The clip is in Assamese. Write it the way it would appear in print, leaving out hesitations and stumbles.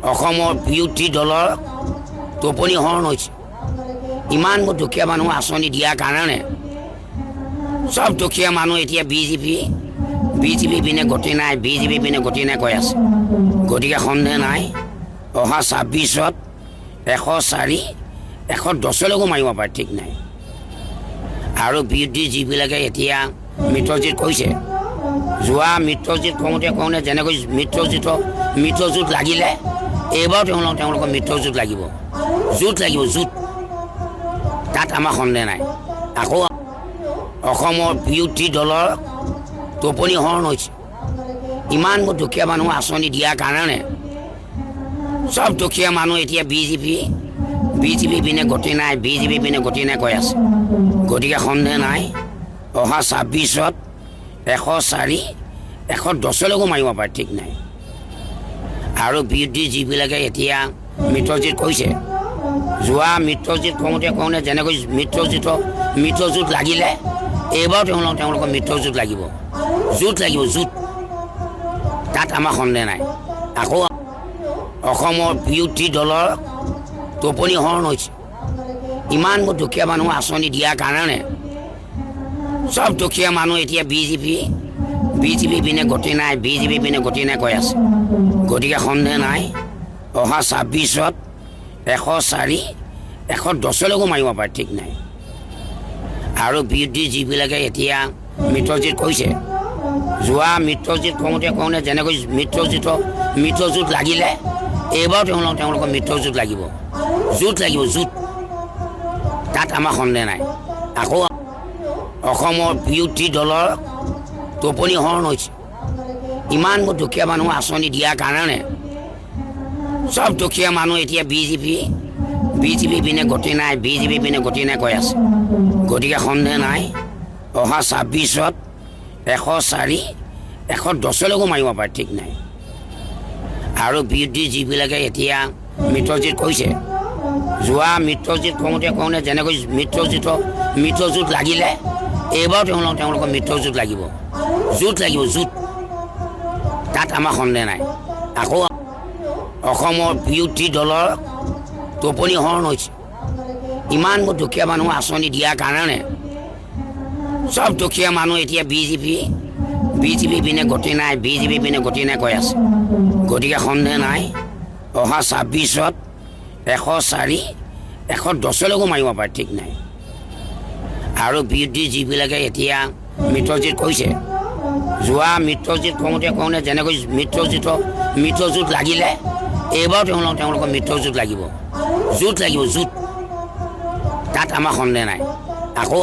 অসমৰ বিৰোধী দলৰ টোপনি হৰণ হৈছে। ইমানবোৰ দুখীয়া মানুহ আঁচনি দিয়াৰ কাৰণে সব দুখীয়া মানুহ এতিয়া বিজেপি পিনে গতি নাই, বিজেপি পিনে গতি নাই কৈ আছে। গতিকে সন্দেহ নাই অহা 26ত 104 110লৈকো মাৰিব পাৰে ঠিক নাই। আৰু বিৰোধী যিবিলাকে এতিয়া মিত্ৰজিত কৈছে, যোৱা মিত্ৰজিত কওঁতে যেনেকৈ মিত্ৰজোঁট লাগিলে এইবাৰ তেওঁলোকৰ মিত্ৰজোঁট লাগিব, জোঁট লাগিব, জোঁট। তাত আমাৰ সন্দেহ নাই। আকৌ অসমৰ বিৰোধী দলৰ টোপনি হৰণ হৈছে। ইমানবোৰ দুখীয়া মানুহ আঁচনি দিয়াৰ কাৰণে সব দুখীয়া মানুহ এতিয়া বিজেপি পিনে গতি নাই, বিজেপি পিনে গতি নাই কৈ আছে। গতিকে সন্দেহ নাই অহা 26ত 104 110লৈকো মাৰিব পাৰে ঠিক নাই। আৰু বিৰোধী যিবিলাকে এতিয়া মিত্ৰজিত কৈছে, যোৱা মিত্ৰজিত কওঁতে যেনেকৈ মিত্ৰজোঁট লাগিলে এইবাৰ তেওঁলোকৰ মিত্ৰজোঁট লাগিব, জোঁট লাগিব, জোঁট। তাত আমাৰ সন্দেহ নাই। আকৌ অসমৰ বিৰোধী দলৰ টোপনি হৰণ হৈছে। ইমানবোৰ দুখীয়া মানুহ আঁচনি দিয়াৰ কাৰণে সব দুখীয়া মানুহ এতিয়া বিজেপি পিনে গতি নাই, বিজেপি পিনে গতি নাই কৈ আছে। গতিকে সন্দেহ নাই অহা 26ত 104 110লৈকো মাৰিব পাৰে ঠিক নাই। আৰু বিৰোধী যিবিলাকে এতিয়া মিত্ৰজিত কৈছে, যোৱা মিত্ৰজিত কওঁতে যেনেকৈ মিত্ৰজোঁট লাগিলে এইবাৰ তেওঁলোকৰ মিত্ৰজোঁট লাগিব, জোঁট লাগিব, জোঁট। তাত আমাৰ সন্দেহ নাই। আকৌ অসমৰ বিৰোধী দলৰ টোপনি হৰণ হৈছে। ইমানবোৰ দুখীয়া মানুহ আঁচনি দিয়াৰ কাৰণে সব দুখীয়া মানুহ এতিয়া বিজেপি পিনে গতি নাই, বিজেপি পিনে গতি নাই কৈ আছে। গতিকে সন্দেহ নাই অহা 26ত 104 110লৈকো মাৰিব পাৰে ঠিক নাই। আৰু বিৰোধী যিবিলাকে এতিয়া মিত্ৰজিত কৈছে, যোৱা মিত্ৰজিত কওঁতে যেনেকৈ মিত্ৰজোঁট লাগিলে এইবাৰ তেওঁলোকৰ মিত্ৰজোঁট লাগিব, জোঁট লাগিব, জোঁট। তাত আমাৰ সন্দেহ নাই। আকৌ অসমৰ বিৰোধী দলৰ টোপনি হৰণ হৈছে। ইমানবোৰ দুখীয়া মানুহ আঁচনি দিয়াৰ কাৰণে সব দুখীয়া মানুহ এতিয়া বিজেপি পিনে গতি নাই, বিজেপি পিনে গতি নাই কৈ আছে। গতিকে সন্দেহ নাই অহা 26ত 104 110লৈকো মাৰিব পাৰে ঠিক নাই। আৰু বিৰোধী যিবিলাকে এতিয়া মিত্ৰজিত কৈছে, যোৱা মিত্ৰজিত কওঁতে যেনেকৈ মিত্ৰজোঁট লাগিলে এইবাৰ তেওঁলোকৰ মিত্ৰজোঁট লাগিব, জোঁট লাগিব, জোঁট। তাত আমাৰ সন্দেহ নাই। আকৌ